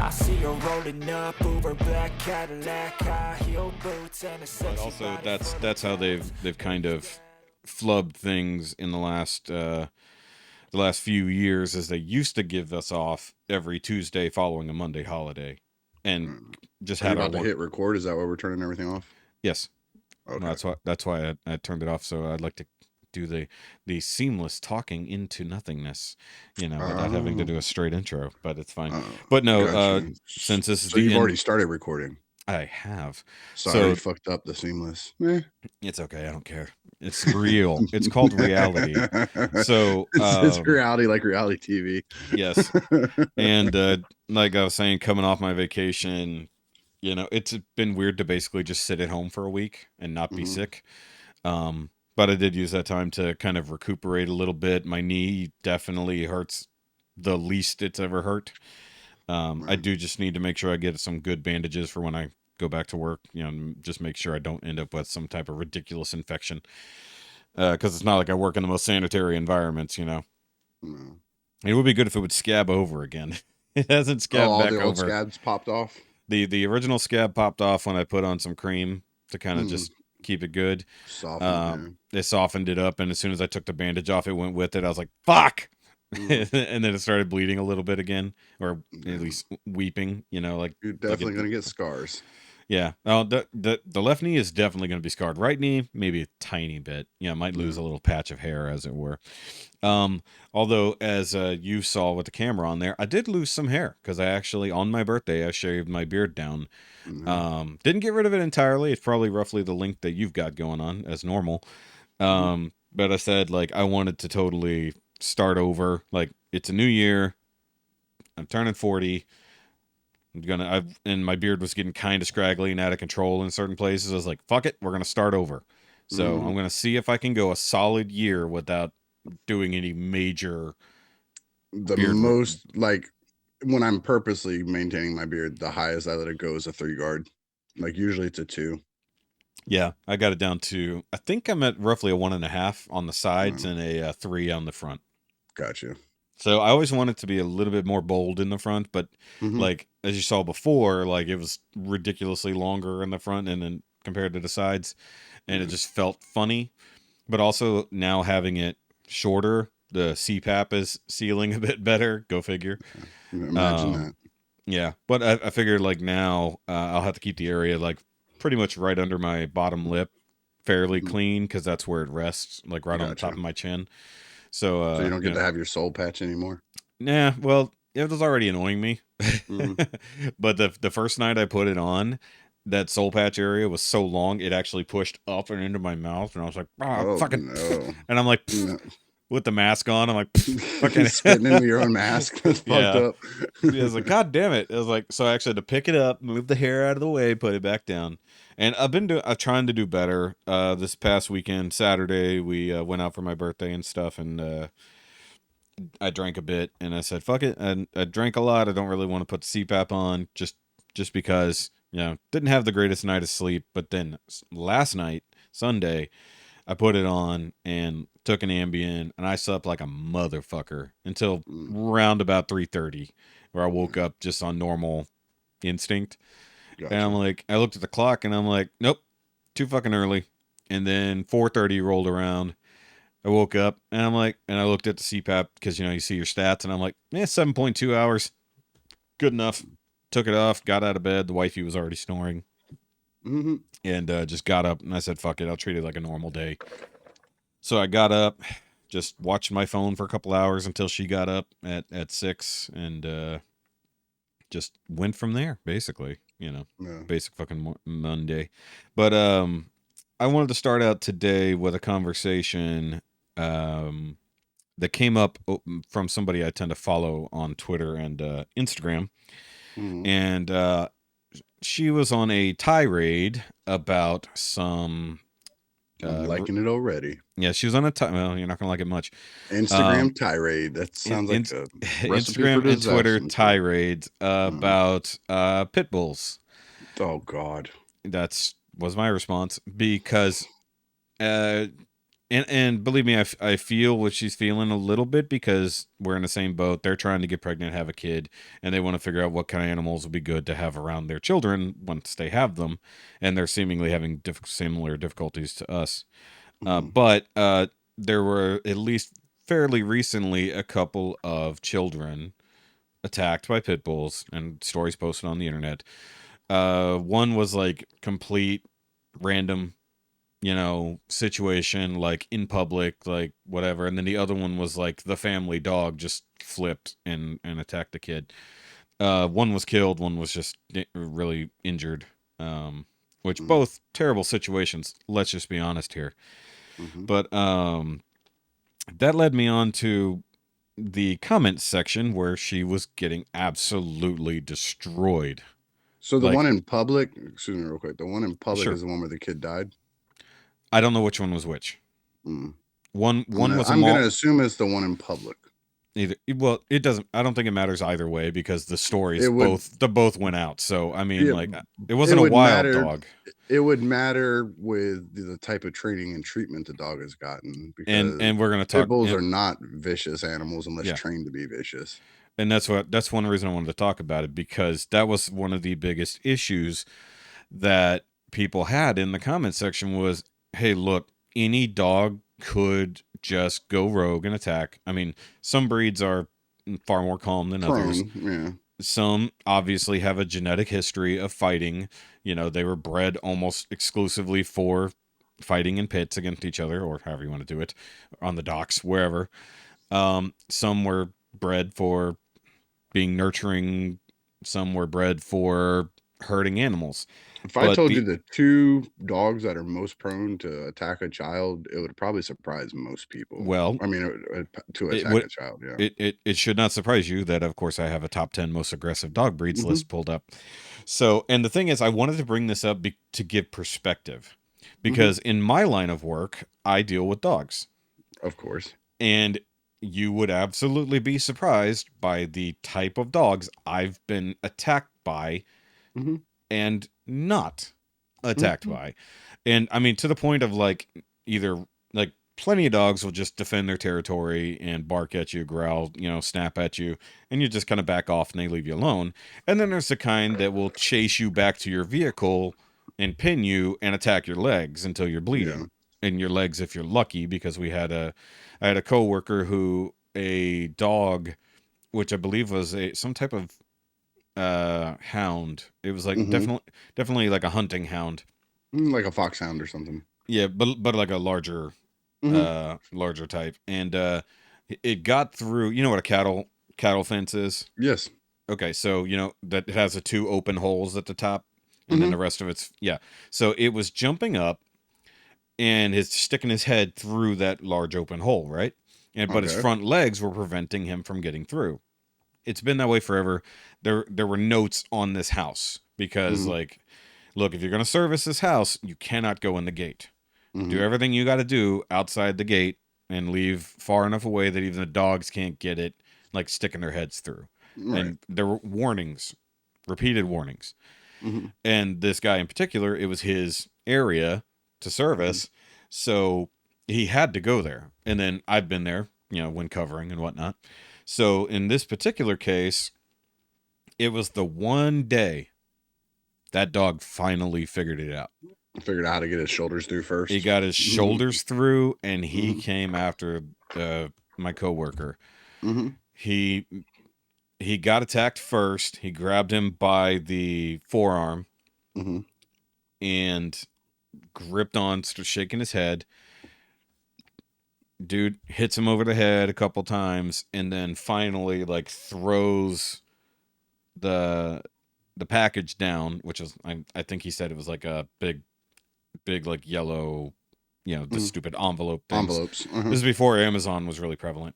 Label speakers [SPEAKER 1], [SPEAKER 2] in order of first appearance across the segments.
[SPEAKER 1] I see her rolling up, Uber black Cadillac, high heel boots, and a
[SPEAKER 2] But
[SPEAKER 1] sexy
[SPEAKER 2] also,
[SPEAKER 1] body
[SPEAKER 2] that's how they've kind of flubbed things in the last few years, as they used to give us off every Tuesday following a Monday holiday, and just
[SPEAKER 3] Are you
[SPEAKER 2] had our
[SPEAKER 3] about to hit record? Is that why we're turning everything off?
[SPEAKER 2] Yes.
[SPEAKER 3] Okay.
[SPEAKER 2] No, that's why I turned it off. So I'd like to do the seamless talking into nothingness, without having to do a straight intro. But it's fine. But no,
[SPEAKER 3] gotcha.
[SPEAKER 2] since this is
[SPEAKER 3] So
[SPEAKER 2] the
[SPEAKER 3] you've
[SPEAKER 2] end,
[SPEAKER 3] already started recording.
[SPEAKER 2] I have.
[SPEAKER 3] Sorry,
[SPEAKER 2] So
[SPEAKER 3] fucked up the seamless.
[SPEAKER 2] it's okay. I don't care. It's real. It's called reality. So
[SPEAKER 3] it's reality, like reality TV.
[SPEAKER 2] Yes. And like I was saying, coming off my vacation, it's been weird to basically just sit at home for a week and not be sick. But I did use that time to kind of recuperate a little bit. My knee definitely hurts the least it's ever hurt. I do just need to make sure I get some good bandages for when I go back to work, and just make sure I don't end up with some type of ridiculous infection. Because it's not like I work in the most sanitary environments,
[SPEAKER 3] No.
[SPEAKER 2] It would be good if it would scab over again. It hasn't scabbed
[SPEAKER 3] all
[SPEAKER 2] back
[SPEAKER 3] the old
[SPEAKER 2] over.
[SPEAKER 3] scabs popped off.
[SPEAKER 2] The original scab popped off when I put on some cream to kind of just keep it good. They softened it up, and as soon as I took the bandage off, it went with it. I was like, fuck! And then it started bleeding a little bit again, or at least weeping, like
[SPEAKER 3] you're definitely going to get scars.
[SPEAKER 2] Yeah. Oh, the left knee is definitely going to be scarred. Right knee, maybe a tiny bit. Might lose a little patch of hair, as it were. Although, as you saw with the camera on there, I did lose some hair because I actually, on my birthday, I shaved my beard down. Didn't get rid of it entirely. It's probably roughly the length that you've got going on as normal. But I said, like, I wanted to totally start over. Like, it's a new year. I'm turning 40. And my beard was getting kind of scraggly and out of control in certain places. I was like, fuck it, we're gonna start over. So I'm gonna see if I can go a solid year without doing any major
[SPEAKER 3] like when I'm purposely maintaining my beard, the highest I let it go is a 3 guard. Like usually it's a 2.
[SPEAKER 2] Yeah, I got it down to, I think I'm at roughly a 1.5 on the sides and a 3 on the front.
[SPEAKER 3] Gotcha.
[SPEAKER 2] So I always wanted to be a little bit more bold in the front, but like as you saw before, like it was ridiculously longer in the front and then compared to the sides, and it just felt funny. But also now having it shorter, the CPAP is sealing a bit better. Go figure.
[SPEAKER 3] Imagine that.
[SPEAKER 2] Yeah, but I figured like now I'll have to keep the area like pretty much right under my bottom lip fairly clean, because that's where it rests, like right on the top of my chin. So
[SPEAKER 3] you don't get to have your soul patch anymore?
[SPEAKER 2] Nah, well, it was already annoying me. But the first night I put it on, that soul patch area was so long, it actually pushed up and into my mouth, and I was like, fucking. No. And I'm like, with the mask on, I'm like, fucking
[SPEAKER 3] spitting into your own mask. That's fucked up.
[SPEAKER 2] I was like, God damn it. It was like, so I actually had to pick it up, move the hair out of the way, put it back down. And I'm trying to do better. This past weekend, Saturday, we went out for my birthday and stuff, and I drank a bit, and I said, fuck it. And I drank a lot. I don't really want to put the CPAP on just because, didn't have the greatest night of sleep. But then last night, Sunday, I put it on and took an Ambien, and I slept like a motherfucker until round about 3:30, where I woke up just on normal instinct. Gotcha. And I'm like, I looked at the clock, and I'm like, nope, too fucking early. And then 4:30 rolled around. I woke up, and I'm like, and I looked at the CPAP because, you see your stats, and I'm like, 7.2 hours. Good enough. Took it off, got out of bed. The wifey was already snoring. And just got up, and I said, fuck it, I'll treat it like a normal day. So I got up, just watched my phone for a couple hours until she got up at 6, and just went from there, basically. Basic fucking Monday. But I wanted to start out today with a conversation that came up from somebody I tend to follow on Twitter and Instagram. And she was on a tirade about some...
[SPEAKER 3] I'm liking it already.
[SPEAKER 2] Yeah, she was on a well, you're not gonna like it much.
[SPEAKER 3] Instagram tirade. That sounds like a
[SPEAKER 2] Instagram and Twitter tirades about pit bulls.
[SPEAKER 3] Oh God,
[SPEAKER 2] was my response, because And believe me, I feel what she's feeling a little bit because we're in the same boat. They're trying to get pregnant, have a kid, and they want to figure out what kind of animals would be good to have around their children once they have them. And they're seemingly having similar difficulties to us.
[SPEAKER 3] Mhm.
[SPEAKER 2] But there were at least fairly recently a couple of children attacked by pit bulls and stories posted on the internet. One was like complete random, situation, like in public, like whatever, and then the other one was like the family dog just flipped and attacked the kid. One was killed, one was just really injured. Which
[SPEAKER 3] Mhm.
[SPEAKER 2] both terrible situations. Let's just be honest here.
[SPEAKER 3] Mhm.
[SPEAKER 2] But that led me on to the comments section where she was getting absolutely destroyed.
[SPEAKER 3] So the one
[SPEAKER 2] Like,
[SPEAKER 3] in public, excuse me, real quick. The one in public
[SPEAKER 2] sure,
[SPEAKER 3] is the one where the kid died.
[SPEAKER 2] I don't know which one was which.
[SPEAKER 3] Mm.
[SPEAKER 2] One was a
[SPEAKER 3] I'm gonna
[SPEAKER 2] mall.
[SPEAKER 3] assume it's the one in public.
[SPEAKER 2] Either, well, it doesn't. I don't think it matters either way because the stories
[SPEAKER 3] It would,
[SPEAKER 2] both went out. So I mean,
[SPEAKER 3] yeah,
[SPEAKER 2] like, it
[SPEAKER 3] it
[SPEAKER 2] wasn't a
[SPEAKER 3] would
[SPEAKER 2] wild
[SPEAKER 3] matter.
[SPEAKER 2] dog,
[SPEAKER 3] It would matter with the type of training and treatment the dog has gotten because
[SPEAKER 2] and we're gonna
[SPEAKER 3] pit
[SPEAKER 2] talk.
[SPEAKER 3] bulls are not vicious animals unless
[SPEAKER 2] Yeah,
[SPEAKER 3] trained to be vicious.
[SPEAKER 2] and that's one reason I wanted to talk about it because that was one of the biggest issues that people had in the comment section was, hey, look, any dog could just go rogue and attack. I mean, some breeds are far more calm than others.
[SPEAKER 3] Prone, yeah.
[SPEAKER 2] Some obviously have a genetic history of fighting. They were bred almost exclusively for fighting in pits against each other, or however you want to do it, on the docks, wherever. Some were bred for being nurturing. Some were bred for hurting animals.
[SPEAKER 3] If I
[SPEAKER 2] But
[SPEAKER 3] told you the two dogs that are most prone to attack a child, it would probably surprise most people.
[SPEAKER 2] well,
[SPEAKER 3] I mean, to
[SPEAKER 2] it
[SPEAKER 3] attack
[SPEAKER 2] would
[SPEAKER 3] a child, yeah.
[SPEAKER 2] it should not surprise you that of course I have a top 10 most aggressive dog breeds
[SPEAKER 3] Hmm.
[SPEAKER 2] list pulled up. So, and the thing is, I wanted to bring this up to give perspective
[SPEAKER 3] Hmm.
[SPEAKER 2] because in my line of work, I deal with dogs.
[SPEAKER 3] Of course.
[SPEAKER 2] And you would absolutely be surprised by the type of dogs I've been attacked by
[SPEAKER 3] Hmm.
[SPEAKER 2] and not attacked
[SPEAKER 3] Hmm.
[SPEAKER 2] by. And I mean, to the point of like, either like plenty of dogs will just defend their territory and bark at you, growl, snap at you, and you just kind of back off and they leave you alone. And then there's the kind that will chase you back to your vehicle and pin you and attack your legs until you're
[SPEAKER 3] Yeah.
[SPEAKER 2] bleeding. And your legs if you're lucky, because I had a coworker who a dog, which I believe was some type of hound. It was like
[SPEAKER 3] Hmm.
[SPEAKER 2] definitely like a hunting hound.
[SPEAKER 3] Like a foxhound or something.
[SPEAKER 2] Yeah, but like a
[SPEAKER 3] Hmm.
[SPEAKER 2] larger type. And it got through, you know what a cattle fence is?
[SPEAKER 3] Yes.
[SPEAKER 2] Okay, so that it has the two open holes at the top and then
[SPEAKER 3] Hmm.
[SPEAKER 2] the rest of it's, yeah. So it was jumping up and his sticking his head through that large open hole, right? But his
[SPEAKER 3] Okay.
[SPEAKER 2] front legs were preventing him from getting through. It's been that way forever. There were notes on this house because,
[SPEAKER 3] Hmm.
[SPEAKER 2] like, look, if you're going to service this house, you cannot go in the gate. Do
[SPEAKER 3] Hmm.
[SPEAKER 2] everything you got to do outside the gate and leave far enough away that even the dogs can't get it, like sticking their heads through.
[SPEAKER 3] Right.
[SPEAKER 2] And there were warnings, repeated warnings.
[SPEAKER 3] Hmm.
[SPEAKER 2] And this guy in particular, it was his area to service, so he had to go there. And then I've been there, when covering and whatnot. So in this particular case, it was the one day that dog finally figured it out.
[SPEAKER 3] Figured out how to get his shoulders through
[SPEAKER 2] He
[SPEAKER 3] first.
[SPEAKER 2] got his
[SPEAKER 3] Hmm.
[SPEAKER 2] shoulders through, and he
[SPEAKER 3] Hmm.
[SPEAKER 2] came after my coworker.
[SPEAKER 3] Hmm.
[SPEAKER 2] He he got attacked first. He grabbed him by the forearm
[SPEAKER 3] Hmm.
[SPEAKER 2] and gripped on, shaking his head. Dude hits him over the head a couple times, and then finally like throws the the package down, which is I think he said it was like a big like yellow, the
[SPEAKER 3] Hmm.
[SPEAKER 2] stupid envelope things.
[SPEAKER 3] Envelopes.
[SPEAKER 2] This is before Amazon was really prevalent,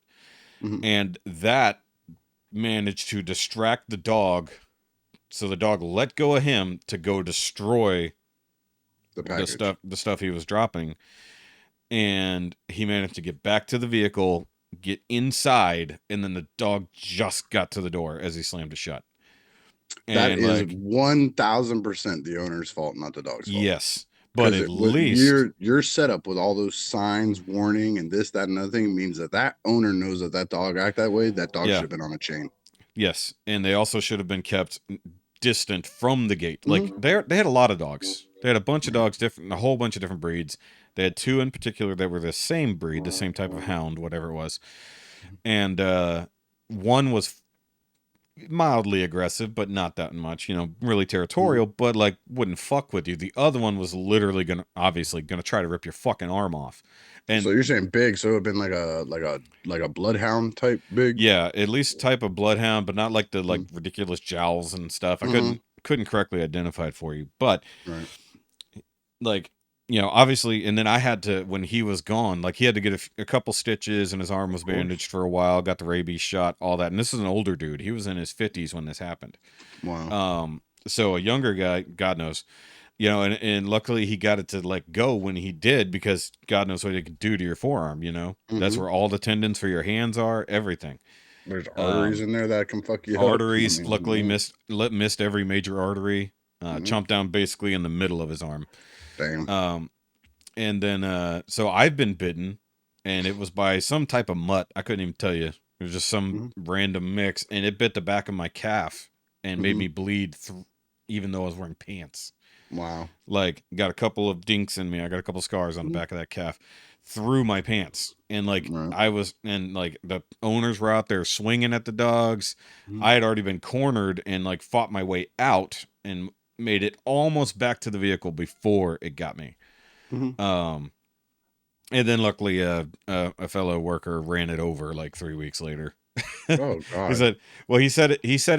[SPEAKER 3] Hmm.
[SPEAKER 2] and that managed to distract the dog, so the dog let go of him to go destroy
[SPEAKER 3] The
[SPEAKER 2] the
[SPEAKER 3] package.
[SPEAKER 2] stuff he was dropping, and he managed to get back to the vehicle, get inside, and then the dog just got to the door as he slammed it shut.
[SPEAKER 3] That
[SPEAKER 2] And
[SPEAKER 3] is
[SPEAKER 2] like,
[SPEAKER 3] 1000% the owner's fault, not the dog's fault.
[SPEAKER 2] yes, But
[SPEAKER 3] Because
[SPEAKER 2] at
[SPEAKER 3] what
[SPEAKER 2] least,
[SPEAKER 3] your setup with all those signs, warning, and this, that, and other thing means that owner knows that dog act that way. That dog should
[SPEAKER 2] yeah,
[SPEAKER 3] have been on a chain.
[SPEAKER 2] yes, and they also should have been kept distant from the gate. Like
[SPEAKER 3] Mm-hmm.
[SPEAKER 2] they had a lot of dogs. They had a bunch of
[SPEAKER 3] Right.
[SPEAKER 2] dogs, a whole bunch of different breeds. They had two in particular that were the same breed, the same type of hound, whatever it was. And one was mildly aggressive, but not that much, really
[SPEAKER 3] Mm-hmm.
[SPEAKER 2] territorial, but like wouldn't fuck with you. The other one was literally obviously gonna try to rip your fucking arm off.
[SPEAKER 3] So
[SPEAKER 2] And
[SPEAKER 3] you're saying big? So it would have been like a bloodhound type big.
[SPEAKER 2] yeah, at least type of bloodhound, but not like the like ridiculous jowls and stuff. I
[SPEAKER 3] Mm-hmm.
[SPEAKER 2] couldn't correctly identify it for you. But
[SPEAKER 3] Right.
[SPEAKER 2] like, obviously, and then I had to, when he was gone, like he had to get a couple stitches and his arm was
[SPEAKER 3] Of course.
[SPEAKER 2] bandaged for a while, got the rabies shot, all that. And this is an older dude. He was in his 50s when this happened.
[SPEAKER 3] Wow.
[SPEAKER 2] So a younger guy, God knows, and luckily he got it to like go when he did, because God knows what it could do to your forearm. That's
[SPEAKER 3] Mm-hmm.
[SPEAKER 2] where all the tendons for your hands are, everything.
[SPEAKER 3] There's arteries
[SPEAKER 2] Um,
[SPEAKER 3] in there that can fuck you up. I
[SPEAKER 2] Arteries, luckily
[SPEAKER 3] mean,
[SPEAKER 2] missed every major artery, chomped down basically in the middle of his arm.
[SPEAKER 3] damn.
[SPEAKER 2] And then so I've been bitten, and it was by some type of mutt. I couldn't even tell you. It was just some
[SPEAKER 3] Mm-hmm.
[SPEAKER 2] random mix, and it bit the back of my calf and made
[SPEAKER 3] Mm-hmm.
[SPEAKER 2] me bleed even though I was wearing pants.
[SPEAKER 3] Wow.
[SPEAKER 2] Like, got a couple of dinks in me. I got a couple scars on the back of that calf through my pants. And like
[SPEAKER 3] Right.
[SPEAKER 2] and like the owners were out there swinging at the dogs.
[SPEAKER 3] Mm-hmm.
[SPEAKER 2] I had already been cornered and like fought my way out and made it almost back to the vehicle before it got me.
[SPEAKER 3] Mm-hmm.
[SPEAKER 2] And then luckily a fellow worker ran it over like 3 weeks later.
[SPEAKER 3] Oh
[SPEAKER 2] He
[SPEAKER 3] God.
[SPEAKER 2] said, well, he said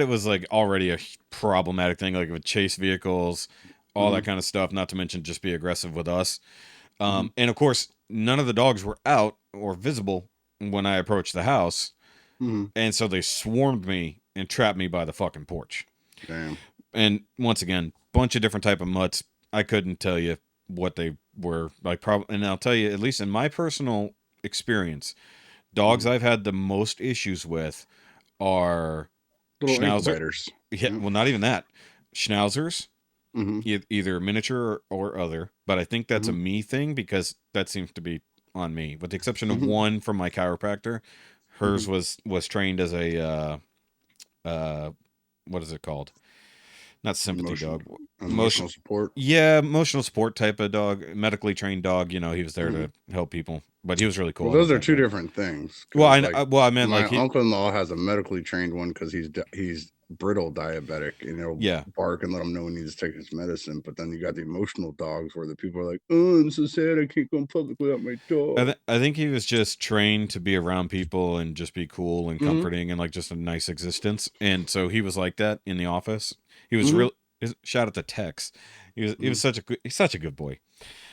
[SPEAKER 2] it was like already a problematic thing, like with chase vehicles, all
[SPEAKER 3] Mm-hmm.
[SPEAKER 2] that kind of stuff, not to mention just be aggressive with us.
[SPEAKER 3] Mm-hmm.
[SPEAKER 2] And of course, none of the dogs were out or visible when I approached the house.
[SPEAKER 3] Mm-hmm.
[SPEAKER 2] And so they swarmed me and trapped me by the fucking porch.
[SPEAKER 3] Damn.
[SPEAKER 2] And once again, bunch of different type of mutts. I couldn't tell you what they were like. Probably, and I'll tell you, at least in my personal experience, dogs I've had the most issues with are
[SPEAKER 3] Little ankle
[SPEAKER 2] Schnauzer.
[SPEAKER 3] biters.
[SPEAKER 2] Yeah,
[SPEAKER 3] Yep.
[SPEAKER 2] well, not even that. Schnauzers,
[SPEAKER 3] Mm-hmm.
[SPEAKER 2] either miniature or other. But I think that's a
[SPEAKER 3] Mm-hmm.
[SPEAKER 2] me thing, because that seems to be on me, with the exception of
[SPEAKER 3] Mm-hmm.
[SPEAKER 2] one from my chiropractor. Hers
[SPEAKER 3] Mm-hmm.
[SPEAKER 2] was trained as a what is it called? Not sympathy
[SPEAKER 3] Emotional,
[SPEAKER 2] dog.
[SPEAKER 3] emotional support.
[SPEAKER 2] Yeah, emotional support type of dog, medically trained dog. He was there
[SPEAKER 3] Mm-hmm.
[SPEAKER 2] to help people, but he was really cool.
[SPEAKER 3] Well,
[SPEAKER 2] I
[SPEAKER 3] those
[SPEAKER 2] love
[SPEAKER 3] are
[SPEAKER 2] that
[SPEAKER 3] two
[SPEAKER 2] guy.
[SPEAKER 3] different things.
[SPEAKER 2] Well,
[SPEAKER 3] Because like
[SPEAKER 2] well, I meant
[SPEAKER 3] my
[SPEAKER 2] like he,
[SPEAKER 3] uncle-in-law has a medically trained one because he's brittle diabetic, and he'll
[SPEAKER 2] yeah,
[SPEAKER 3] bark and let him know he needs to take his medicine. But then you got the emotional dogs where the people are like, "Oh, I'm so sad, I can't go in public without my dog."
[SPEAKER 2] I think he was just trained to be around people and just be cool and
[SPEAKER 3] Mm-hmm.
[SPEAKER 2] comforting and like just a nice existence, and so he was like that in the office. He was
[SPEAKER 3] Mm-hmm.
[SPEAKER 2] real. Shout out to Tex. He was he's such a good boy.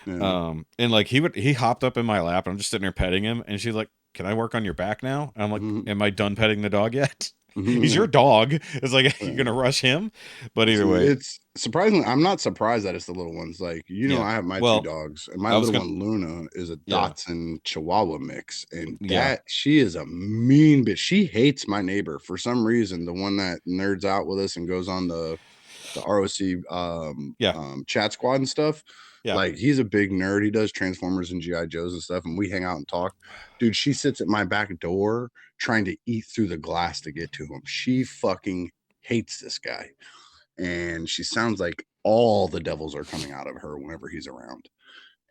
[SPEAKER 3] Yeah.
[SPEAKER 2] And like he hopped up in my lap, and I'm just sitting there petting him, and she's like, "Can I work on your back now?" And I'm like,
[SPEAKER 3] Mm-hmm.
[SPEAKER 2] "Am I done petting the dog yet?" He's
[SPEAKER 3] Mm-hmm.
[SPEAKER 2] your dog. It's like, you're
[SPEAKER 3] Yeah.
[SPEAKER 2] gonna rush him, but either
[SPEAKER 3] See,
[SPEAKER 2] way,
[SPEAKER 3] it's surprisingly, I'm not surprised that it's the little ones. Like,
[SPEAKER 2] yeah.
[SPEAKER 3] I have my two
[SPEAKER 2] Well,
[SPEAKER 3] dogs, and my
[SPEAKER 2] I was
[SPEAKER 3] little
[SPEAKER 2] gonna,
[SPEAKER 3] one, Luna, is a
[SPEAKER 2] yeah,
[SPEAKER 3] Dotson Chihuahua mix. And
[SPEAKER 2] yeah,
[SPEAKER 3] she is a mean bitch. She hates my neighbor for some reason, the one that nerds out with us and goes on the ROC
[SPEAKER 2] yeah,
[SPEAKER 3] chat squad and stuff.
[SPEAKER 2] yeah,
[SPEAKER 3] Like, he's a big nerd. He does Transformers and GI Joes and stuff, and we hang out and talk. Dude, she sits at my back door trying to eat through the glass to get to him. She fucking hates this guy, and she sounds like all the devils are coming out of her whenever he's around.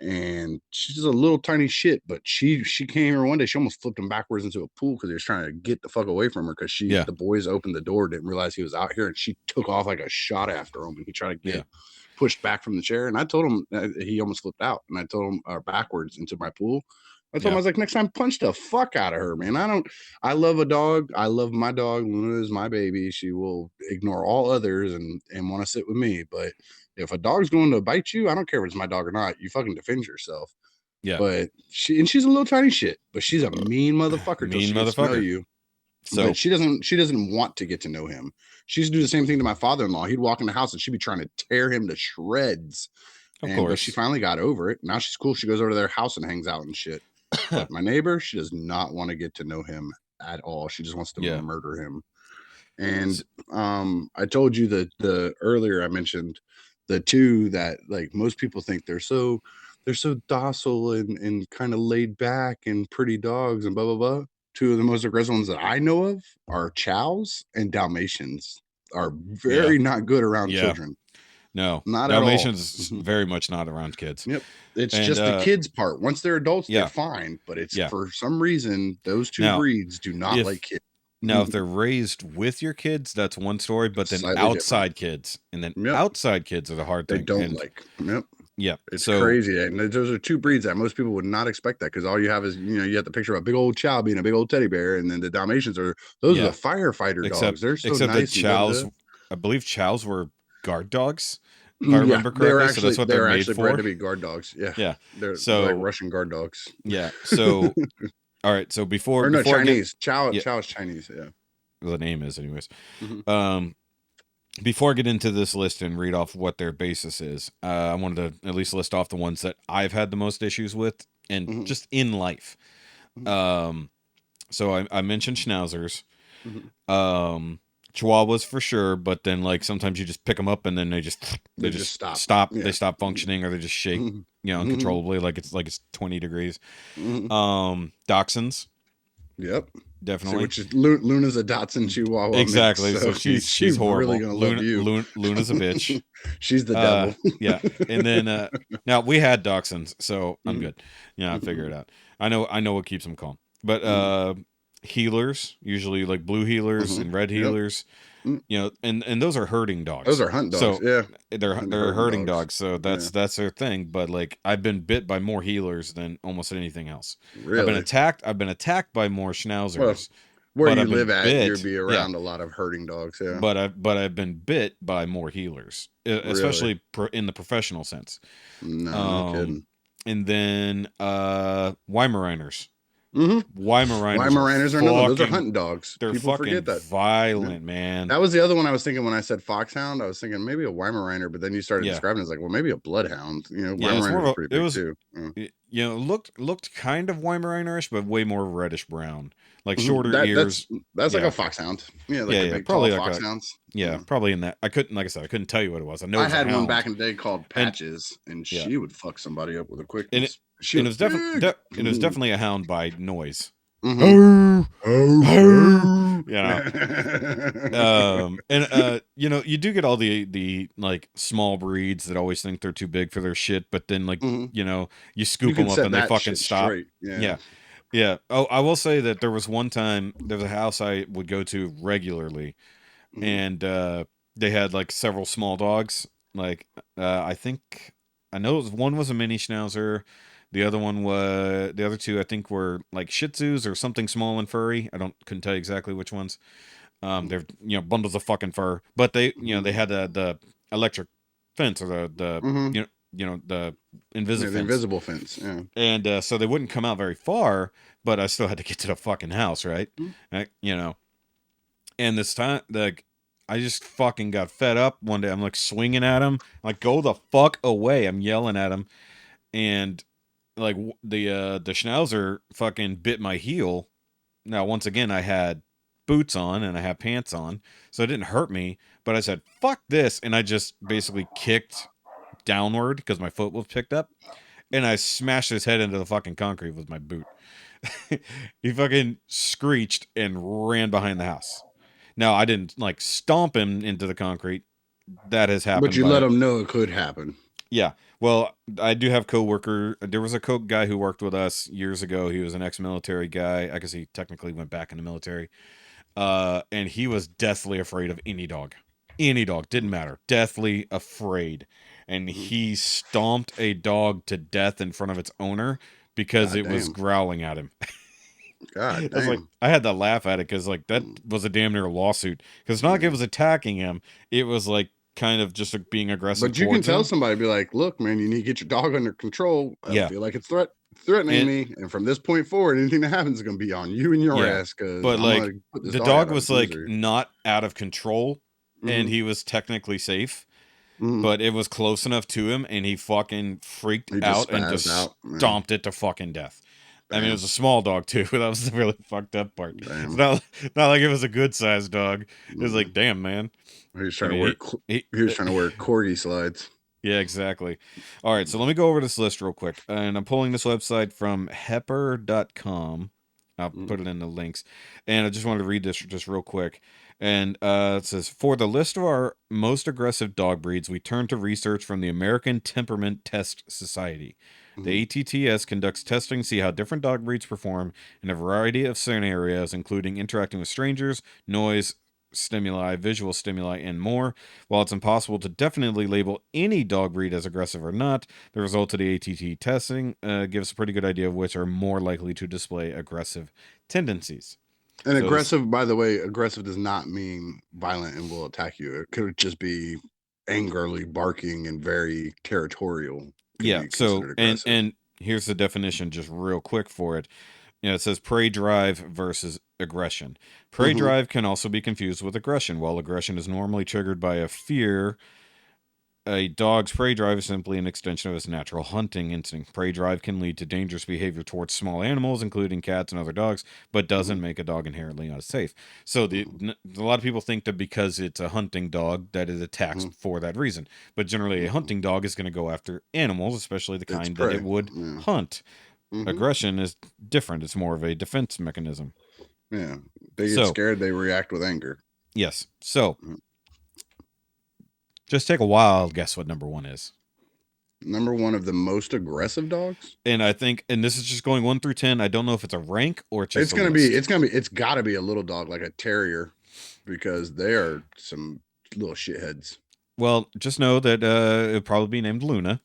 [SPEAKER 3] And she's a little tiny shit, but she came here one day. She almost flipped him backwards into a pool because he was trying to get the fuck away from her, because
[SPEAKER 2] yeah,
[SPEAKER 3] the boys opened the door, didn't realize he was out here, and she took off like a shot after him, and he tried to
[SPEAKER 2] yeah,
[SPEAKER 3] get pushed back from the chair. And I told him he almost flipped out, and I told him backwards into my pool. I told him, I
[SPEAKER 2] yeah,
[SPEAKER 3] was like, next time, punch the fuck out of her, man. I love a dog. I love my dog. Luna is my baby. She will ignore all others and want to sit with me. But if a dog's going to bite you, I don't care if it's my dog or not. You fucking defend yourself.
[SPEAKER 2] yeah.
[SPEAKER 3] But she's a little tiny shit, but she's a mean motherfucker till
[SPEAKER 2] Mean
[SPEAKER 3] she gets to know
[SPEAKER 2] motherfucker.
[SPEAKER 3] you.
[SPEAKER 2] So
[SPEAKER 3] But she doesn't want to get to know him. She used to do the same thing to my father-in-law. He'd walk in the house and she'd be trying to tear him to shreds.
[SPEAKER 2] of
[SPEAKER 3] But she
[SPEAKER 2] course,
[SPEAKER 3] finally got over it. Now she's cool. She goes over to their house and hangs out and shit. But my neighbor, she does not want to get to know him at all. She just wants to
[SPEAKER 2] yeah,
[SPEAKER 3] murder him. And I told you that the earlier I mentioned the two that like most people think they're so docile and kind of laid back and pretty dogs and blah blah blah. Two of the most aggressive ones that I know of are Chows and Dalmatians. Are
[SPEAKER 2] Yeah.
[SPEAKER 3] very not good around
[SPEAKER 2] Yeah.
[SPEAKER 3] children.
[SPEAKER 2] No.
[SPEAKER 3] Not at all.
[SPEAKER 2] Dalmatians very much not around kids.
[SPEAKER 3] Yep. It's
[SPEAKER 2] And,
[SPEAKER 3] just the kids part. Once they're adults,
[SPEAKER 2] yeah.
[SPEAKER 3] they're fine. But it's
[SPEAKER 2] Yeah.
[SPEAKER 3] for some reason those two
[SPEAKER 2] Now,
[SPEAKER 3] breeds do not like kids.
[SPEAKER 2] Now, if they're raised with your kids, that's one story. But then
[SPEAKER 3] Slightly
[SPEAKER 2] outside kids, and then
[SPEAKER 3] Yep.
[SPEAKER 2] outside kids are the hard
[SPEAKER 3] They
[SPEAKER 2] thing.
[SPEAKER 3] don't
[SPEAKER 2] And,
[SPEAKER 3] like. Yep.
[SPEAKER 2] yeah.
[SPEAKER 3] It's
[SPEAKER 2] So
[SPEAKER 3] crazy. And those are two breeds that most people would not expect that, because all you have is, you know, you have the picture of a big old Chow being a big old teddy bear, and then the Dalmatians are those
[SPEAKER 2] Yeah.
[SPEAKER 3] are the firefighter dogs.
[SPEAKER 2] except
[SPEAKER 3] They're so
[SPEAKER 2] except that
[SPEAKER 3] nice and good
[SPEAKER 2] Chows,
[SPEAKER 3] to-
[SPEAKER 2] I believe Chows were guard dogs, if I remember correctly. So that's what they're made
[SPEAKER 3] actually
[SPEAKER 2] for.
[SPEAKER 3] bred to be guard dogs. Yeah.
[SPEAKER 2] Yeah.
[SPEAKER 3] They're
[SPEAKER 2] So
[SPEAKER 3] like Russian guard dogs.
[SPEAKER 2] yeah. So all right. So before
[SPEAKER 3] Or no,
[SPEAKER 2] before I get-
[SPEAKER 3] Chinese. Chow
[SPEAKER 2] Yeah.
[SPEAKER 3] Chow is Chinese. Yeah.
[SPEAKER 2] the name is anyways.
[SPEAKER 3] Mhm.
[SPEAKER 2] Before I get into this list and read off what their basis is, I wanted to at least list off the ones that I've had the most issues with, and
[SPEAKER 3] Mhm.
[SPEAKER 2] just in life.
[SPEAKER 3] Mhm.
[SPEAKER 2] So I mentioned Schnauzers,
[SPEAKER 3] Mhm.
[SPEAKER 2] Chihuahuas for sure, but then like sometimes you just pick them up and then they just stop.
[SPEAKER 3] Yeah.
[SPEAKER 2] They stop functioning, or they just shake,
[SPEAKER 3] Mhm.
[SPEAKER 2] uncontrollably, like it's 20 degrees.
[SPEAKER 3] Mhm.
[SPEAKER 2] Dachshunds,
[SPEAKER 3] Yep.
[SPEAKER 2] definitely.
[SPEAKER 3] Which is Luna's a Dotson Chihuahua.
[SPEAKER 2] Exactly.
[SPEAKER 3] Mix,
[SPEAKER 2] So she's horrible.
[SPEAKER 3] really gonna love you.
[SPEAKER 2] Luna's a bitch.
[SPEAKER 3] She's the devil.
[SPEAKER 2] Yeah. And then now we had dachshunds, so I'm good. Yeah, I figure it out. I know what keeps them calm. But healers, usually like blue healers and red healers,
[SPEAKER 3] Mm.
[SPEAKER 2] you know, and those are herding dogs.
[SPEAKER 3] Those are hunt dogs.
[SPEAKER 2] So
[SPEAKER 3] Yeah.
[SPEAKER 2] they're
[SPEAKER 3] herding
[SPEAKER 2] herding
[SPEAKER 3] dogs.
[SPEAKER 2] dogs. So that's their thing. But like I've been bit by more healers than almost anything else.
[SPEAKER 3] Really?
[SPEAKER 2] I've been attacked by more schnauzers.
[SPEAKER 3] Well, where
[SPEAKER 2] but
[SPEAKER 3] you
[SPEAKER 2] I've been
[SPEAKER 3] live at,
[SPEAKER 2] bit.
[SPEAKER 3] you'd be around a lot of herding dogs. Yeah.
[SPEAKER 2] But I've been bit by more healers, especially in the professional sense.
[SPEAKER 3] No kidding.
[SPEAKER 2] And then Weimaraners.
[SPEAKER 3] Mm-hmm.
[SPEAKER 2] Weimaraners
[SPEAKER 3] are another one. Those are hunting dogs.
[SPEAKER 2] They're
[SPEAKER 3] People
[SPEAKER 2] fucking
[SPEAKER 3] forget that.
[SPEAKER 2] violent, man.
[SPEAKER 3] That was the other one I was thinking when I said foxhound. I was thinking maybe a Weimaraner, but then you started describing it as like, well, maybe a bloodhound. You know, Weimaraner was pretty big too.
[SPEAKER 2] You know, looked kind of Weimaranerish, but way more reddish brown, like shorter ears.
[SPEAKER 3] That's like a foxhound. Yeah, like a big
[SPEAKER 2] probably
[SPEAKER 3] tall
[SPEAKER 2] like
[SPEAKER 3] foxhounds.
[SPEAKER 2] Probably in that. I couldn't tell you what it was. I know
[SPEAKER 3] I had one back in the day called Patches, and she would fuck somebody up with a quickness.
[SPEAKER 2] It was definitely a hound by noise.
[SPEAKER 3] Mm-hmm.
[SPEAKER 2] You know, you do get all the like small breeds that always think they're too big for their shit, but then like you know, you scoop them up and they fucking stop. Yeah. Oh, I will say that there was one time there was a house I would go to regularly, and they had like several small dogs. Like I know one was a mini schnauzer. The other two I think were like Shih Tzus or something small and furry. Couldn't tell you exactly which ones. They're bundles of fucking fur, but they they had the electric fence, or the the invisible fence.
[SPEAKER 3] Yeah.
[SPEAKER 2] And so they wouldn't come out very far, but I still had to get to the fucking house, right? And this time, like, I just fucking got fed up one day. I'm like swinging at him, like, go the fuck away. I'm yelling at him, and like the schnauzer fucking bit my heel. Now, once again, I had boots on and I had pants on, so it didn't hurt me, but I said, fuck this. And I just basically kicked downward because my foot was picked up, and I smashed his head into the fucking concrete with my boot. He fucking screeched and ran behind the house. Now, I didn't like stomp him into the concrete. That has happened.
[SPEAKER 3] But you let him know it could happen.
[SPEAKER 2] Yeah. Well, I do have there was a guy who worked with us years ago. He was an ex-military guy. I guess he technically went back in the military. And he was deathly afraid of any dog. Any dog, didn't matter. Deathly afraid. And he stomped a dog to death in front of its owner because it was growling at him.
[SPEAKER 3] God,
[SPEAKER 2] I had to laugh at it because like that was a damn near lawsuit. Because it's not like it was attacking him. It was like kind of just like being aggressive.
[SPEAKER 3] But you can tell somebody, be like, look, man, you need to get your dog under control. I feel like it's threatening me, and from this point forward, anything that happens is going to be on you and your ass.
[SPEAKER 2] But like the dog was like not out of control, and he was technically safe. But it was close enough to him, and he fucking freaked out and just stomped it to fucking death. Damn. I mean, it was a small dog too. That was the really fucked up part. It's not like it was a good sized dog. It was like, damn, man.
[SPEAKER 3] He was trying to wear corgi slides.
[SPEAKER 2] Yeah, exactly. All right, so let me go over this list real quick. And I'm pulling this website from hepper.com. I'll put it in the links. And I just wanted to read this just real quick. And it says, for the list of our most aggressive dog breeds, we turn to research from the American Temperament Test Society. The ATTS conducts testing to see how different dog breeds perform in a variety of scenarios, including interacting with strangers, noise, stimuli, visual stimuli, and more. While it's impossible to definitely label any dog breed as aggressive or not, the result of the ATT testing gives a pretty good idea of which are more likely to display aggressive tendencies.
[SPEAKER 3] And
[SPEAKER 2] So this,
[SPEAKER 3] aggressive, by the way, aggressive does not mean violent and will attack you. It could just be angrily barking and very territorial. Could
[SPEAKER 2] yeah.
[SPEAKER 3] be
[SPEAKER 2] So
[SPEAKER 3] considered
[SPEAKER 2] and
[SPEAKER 3] aggressive.
[SPEAKER 2] and here's the definition, just real quick for it. It says prey drive versus aggression. Prey
[SPEAKER 3] Mm-hmm.
[SPEAKER 2] drive can also be confused with aggression. While aggression is normally triggered by a fear, a dog's prey drive is simply an extension of its natural hunting instinct. Prey drive can lead to dangerous behavior towards small animals, including cats and other dogs, but doesn't make a dog inherently unsafe. So a lot of people think that because it's a hunting dog, that it attacks for that reason. But generally, a hunting dog is going to go after animals, especially the
[SPEAKER 3] It's
[SPEAKER 2] kind that it
[SPEAKER 3] prey.
[SPEAKER 2] would
[SPEAKER 3] Yeah.
[SPEAKER 2] hunt.
[SPEAKER 3] Mm-hmm.
[SPEAKER 2] Aggression is different. It's more of a defense mechanism.
[SPEAKER 3] Yeah. They get
[SPEAKER 2] So,
[SPEAKER 3] scared, they react with anger.
[SPEAKER 2] yes. So,
[SPEAKER 3] Mhm.
[SPEAKER 2] just take a wild guess what number one is.
[SPEAKER 3] Number one of the most aggressive dogs.
[SPEAKER 2] And I think, and this is just going 1 through 10. I don't know if it's a rank or just
[SPEAKER 3] It's
[SPEAKER 2] a
[SPEAKER 3] gonna
[SPEAKER 2] list.
[SPEAKER 3] be. It's got to be a little dog like a terrier, because they are some little shitheads.
[SPEAKER 2] Well, just know that it'll probably be named Luna.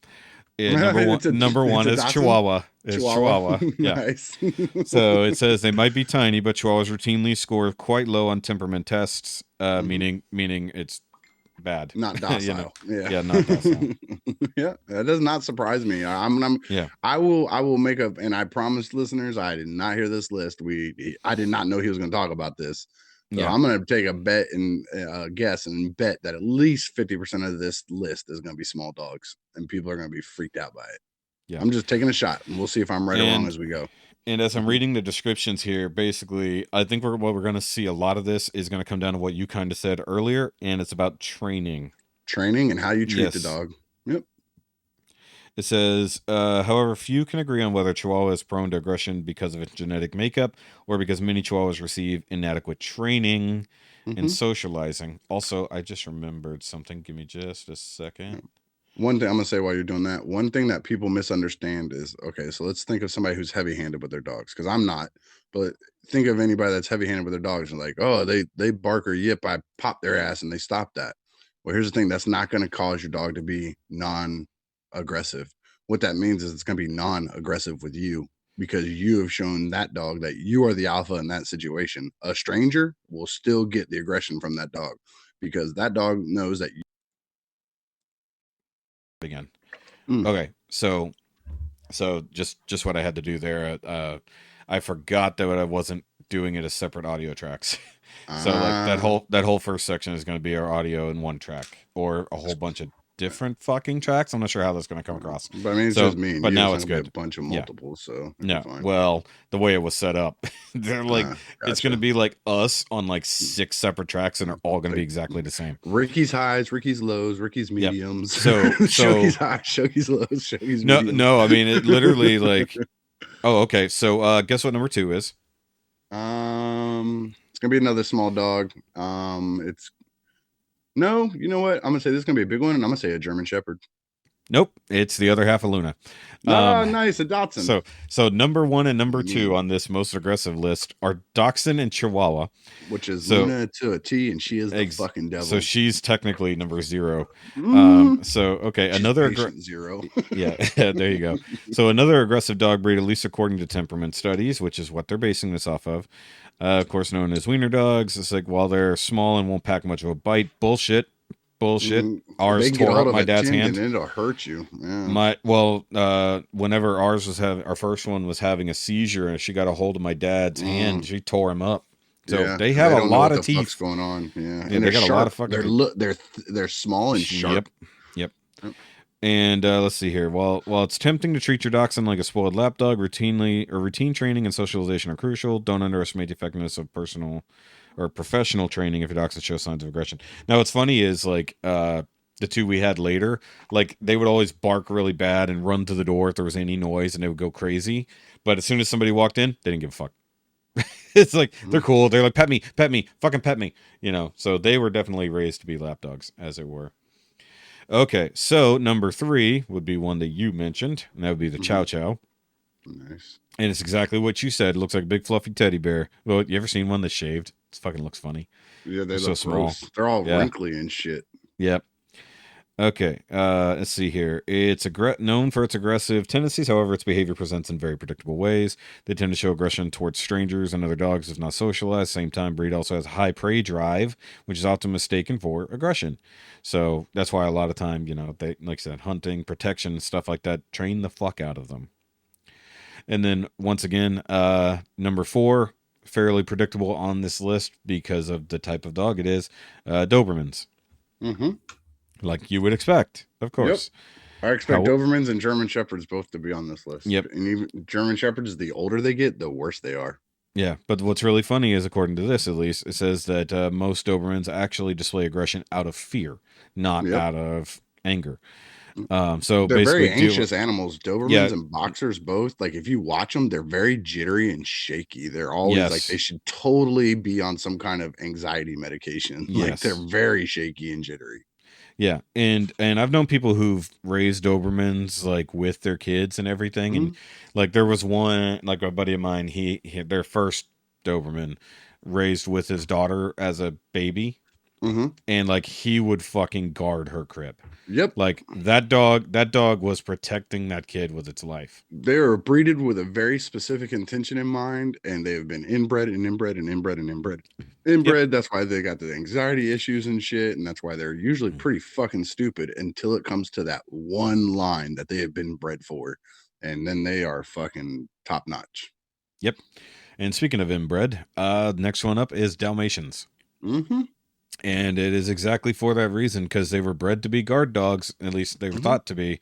[SPEAKER 3] It's
[SPEAKER 2] Number one
[SPEAKER 3] a
[SPEAKER 2] is
[SPEAKER 3] Dachshund?
[SPEAKER 2] Chihuahua. Is Chihuahua. Yeah.
[SPEAKER 3] Nice.
[SPEAKER 2] So it says they might be tiny, but Chihuahuas routinely score quite low on temperament tests, meaning it's bad.
[SPEAKER 3] Not docile.
[SPEAKER 2] Yeah, not docile.
[SPEAKER 3] Yeah, that does not surprise me. I'm
[SPEAKER 2] Yeah.
[SPEAKER 3] I will make a, and I promised listeners I did not hear this list. I did not know he was going to talk about this. So
[SPEAKER 2] Yeah.
[SPEAKER 3] I'm going to take a bet and guess and bet that at least 50% of this list is going to be small dogs, and people are going to be freaked out by it.
[SPEAKER 2] Yeah.
[SPEAKER 3] I'm just taking a shot, and we'll see if I'm right or wrong as we go.
[SPEAKER 2] And as I'm reading the descriptions here, basically, I think what we're going to see a lot of this is going to come down to what you kind of said earlier, and it's about training.
[SPEAKER 3] Training and how you treat the dog. Yep.
[SPEAKER 2] It says, however, few can agree on whether Chihuahua is prone to aggression because of its genetic makeup or because many Chihuahuas receive inadequate training and socializing. Also, I just remembered something. Give me just a second.
[SPEAKER 3] One thing I'm gonna say while you're doing that, one thing that people misunderstand is, okay, so let's think of somebody who's heavy-handed with their dogs, because I'm not, but think of anybody that's heavy-handed with their dogs and like, oh, they bark or yip, I pop their ass and they stop that. Well, here's the thing, that's not going to cause your dog to be non-aggressive. What that means is it's going to be non-aggressive with you, because you have shown that dog that you are the alpha in that situation. A stranger will still get the aggression from that dog, because that dog knows that you
[SPEAKER 2] Again. Okay, so just what I had to do there. I forgot that I wasn't doing it as separate audio tracks. So like that whole first section is going to be our audio in one track, or a whole bunch of different fucking tracks. I'm not sure how that's going to come across.
[SPEAKER 3] But I mean, it's just me and
[SPEAKER 2] but
[SPEAKER 3] you.
[SPEAKER 2] now
[SPEAKER 3] It's
[SPEAKER 2] it's
[SPEAKER 3] gonna be
[SPEAKER 2] good.
[SPEAKER 3] a bunch of multiples, so
[SPEAKER 2] No,
[SPEAKER 3] fine.
[SPEAKER 2] well, the way it was set up, they're like, it's going to
[SPEAKER 3] Gotcha.
[SPEAKER 2] be like us on like 6 separate tracks, and they're all going to be exactly the same.
[SPEAKER 3] Ricky's highs, Ricky's lows, Ricky's mediums.
[SPEAKER 2] So
[SPEAKER 3] Shoky's highs, Shoky's lows, Shoky's mediums.
[SPEAKER 2] No, I mean it literally like. Oh, okay. So guess what number 2 is?
[SPEAKER 3] It's gonna be another small dog. It's no, you know what? I'm gonna say this is gonna be a big one, and I'm gonna say a German Shepherd.
[SPEAKER 2] Nope, it's the other half of Luna.
[SPEAKER 3] Nice, a Dachshund.
[SPEAKER 2] So number 1 and number 2 on this most aggressive list are Dachshund and Chihuahua,
[SPEAKER 3] which is Luna to a T, and she is the fucking devil.
[SPEAKER 2] So she's technically number 0. So okay,
[SPEAKER 3] she's
[SPEAKER 2] another
[SPEAKER 3] 0.
[SPEAKER 2] Yeah, there you go. So another aggressive dog breed, at least according to temperament studies, which is what they're basing this off of. Of course, known as wiener dogs. It's like, while they're small and won't pack much of a bite, bullshit. Ours tore up my dad's hand,
[SPEAKER 3] and it'll hurt you. Yeah.
[SPEAKER 2] Whenever our first one was having a seizure, and she got a hold of my dad's hand, she tore him up. So they have a lot of teeth.
[SPEAKER 3] What's going on? Yeah,
[SPEAKER 2] and they got
[SPEAKER 3] sharp.
[SPEAKER 2] A lot of fucking.
[SPEAKER 3] They're small and sharp.
[SPEAKER 2] Yep. And let's see here. While it's tempting to treat your dachshund like a spoiled lapdog, routine training and socialization are crucial. Don't underestimate the effectiveness of personal or professional training if your dachshund shows signs of aggression. Now, what's funny is like the two we had later, like they would always bark really bad and run to the door if there was any noise, and they would go crazy. But as soon as somebody walked in, they didn't give a fuck. It's like they're
[SPEAKER 3] Mhm.
[SPEAKER 2] cool. They're like pet me, fucking pet me. So they were definitely raised to be lap dogs, as it were. Okay, so number 3 would be one that you mentioned, and that would be the Chow
[SPEAKER 3] Mhm.
[SPEAKER 2] Chow.
[SPEAKER 3] Nice.
[SPEAKER 2] And it's exactly what you said. It looks like a big fluffy teddy bear. Well, you ever seen one that's shaved? It fucking looks funny.
[SPEAKER 3] Yeah, they
[SPEAKER 2] They're so
[SPEAKER 3] look
[SPEAKER 2] small.
[SPEAKER 3] gross. They're all
[SPEAKER 2] Yeah.
[SPEAKER 3] wrinkly and shit.
[SPEAKER 2] Yep. Okay. Let's see here. It's known for its aggressive tendencies. However, its behavior presents in very predictable ways. They tend to show aggression towards strangers and other dogs if not socialized. Same time, breed also has a high prey drive, which is often mistaken for aggression. So that's why a lot of time, they, like I said, hunting, protection, stuff like that, train the fuck out of them. And then once again, number 4, fairly predictable on this list because of the type of dog it is, Dobermans,
[SPEAKER 3] Mm-hmm.
[SPEAKER 2] like you would expect, of
[SPEAKER 3] Yep.
[SPEAKER 2] course.
[SPEAKER 3] I expect
[SPEAKER 2] How?
[SPEAKER 3] Dobermans and German Shepherds both to be on this list.
[SPEAKER 2] Yep.
[SPEAKER 3] And even German Shepherds, the older they get, the worse they are.
[SPEAKER 2] Yeah, but what's really funny is, according to this at least, it says that most Dobermans actually display aggression out of fear, not
[SPEAKER 3] Yep.
[SPEAKER 2] out of anger. So
[SPEAKER 3] They're very
[SPEAKER 2] basically,
[SPEAKER 3] anxious animals.
[SPEAKER 2] yeah,
[SPEAKER 3] Dobermans and boxers both. Like if you watch them, they're very jittery and shaky. They're always like they
[SPEAKER 2] yes,
[SPEAKER 3] should totally be on some kind of anxiety medication. Like they're
[SPEAKER 2] yes.
[SPEAKER 3] very shaky and jittery.
[SPEAKER 2] Yeah, and I've known people who've raised Dobermans like with their kids and everything, and
[SPEAKER 3] Mhm.
[SPEAKER 2] like there was one, like a buddy of mine, he their first Doberman raised with his daughter as a baby,
[SPEAKER 3] Mhm.
[SPEAKER 2] and like he would fucking guard her crib.
[SPEAKER 3] Yep.
[SPEAKER 2] Like that dog was protecting that kid with its life.
[SPEAKER 3] They are breeded with a very specific intention in mind, and they have been inbred and inbred and inbred and inbred.
[SPEAKER 2] Yep.
[SPEAKER 3] Inbred, that's why they got the anxiety issues and shit, and that's why they're usually
[SPEAKER 2] Mm.
[SPEAKER 3] pretty fucking stupid until it comes to that one line that they have been bred for, and then they are fucking top notch.
[SPEAKER 2] Yep. And speaking of inbred, next one up is Dalmatians.
[SPEAKER 3] Mm-hmm.
[SPEAKER 2] And it is exactly for that reason, because they were bred to be guard dogs, at least they were
[SPEAKER 3] Mm-hmm.
[SPEAKER 2] thought to be,